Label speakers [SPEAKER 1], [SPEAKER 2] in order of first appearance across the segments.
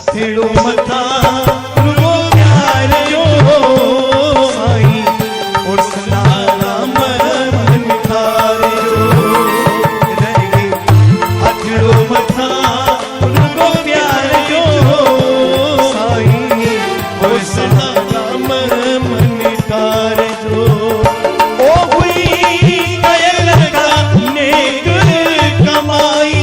[SPEAKER 1] हथेड़ो मथा रुगो प्यार जो साईं उर्सना राम मन थारे जो रहे हथेड़ो मथा रुगो प्यार जो साईं उर्सना राम मन थारे जो ओ हुई गयल का नेक कमाई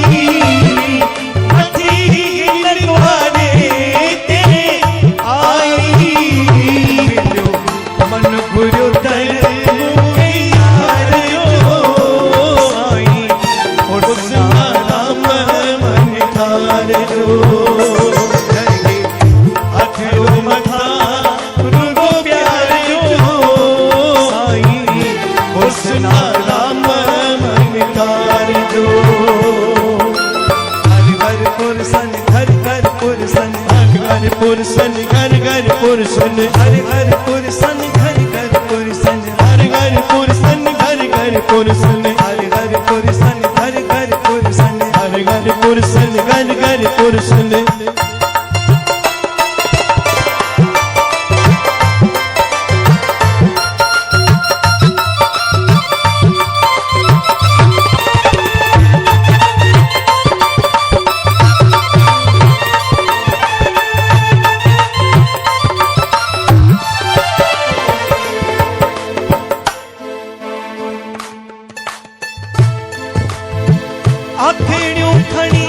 [SPEAKER 1] पुरसन घर घर पुरसन हर घर पुरसन घर घर पुरसन हर घर पुरसन घर घर पुरसन हर घर पुरसन घर घर पुरसन हर घर पुरसन घर घर पुरसन हथेड़ियों खणी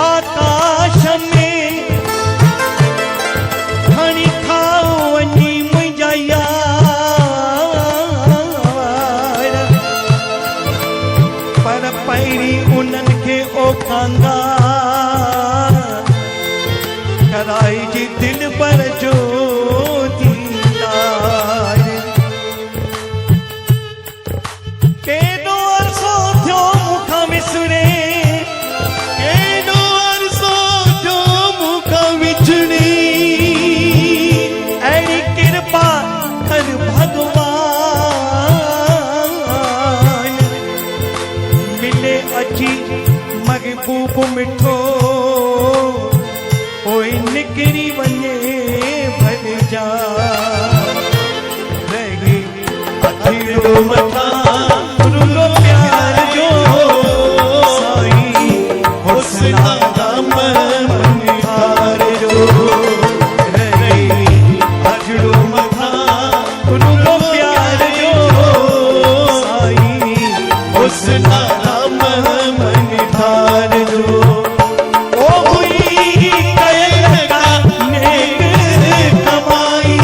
[SPEAKER 1] आकाश में खणी खाओ वञी मुंहिंजा यार पर पहिरीं उन्हनि खे ओखांदा कराइजी दिल पर जो दीदार केॾो अरसो थियो मूंखां विसरे केॾो अरसो थियो मूंखां विछड़ी अहिड़ी कृपा कर भॻवान मिले अची महबूब मिठो पोइ निकिरी वञे भॼा रही हथेड़ो मथा रुगो प्यार जो साईं हुस्ना राम मन थारे जो रही हथेड़ो मथा रुगो प्यार जो साईं हुस्ना राम मन थारे जो ओ हुई कयल का नेक कमाई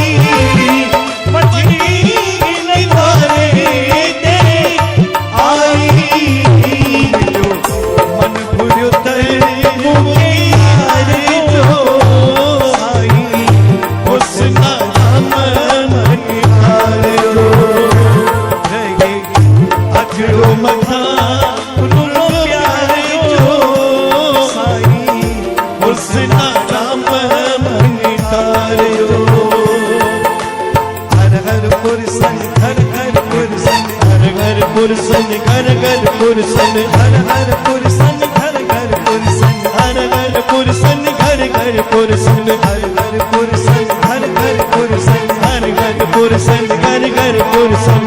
[SPEAKER 1] मछली नहीं थारे ते आई जो मन भुरियो तर मुके यार जो साईं हुस्ना राम मन थारे जो रहे हथेड़ो मथा रुगो प्यार जो साईं हुस्ना राम मन थारे जो हर हर पुरसन घर घर पुरसन हर घर पुरसन घर घर पुरसन हर हर पुरसन घर घर पुरसन हर घर पुरसन घर घर पुरसन हर घर पुरसन घर घर पुरसन हर घर पुरसन घर घर पुरसन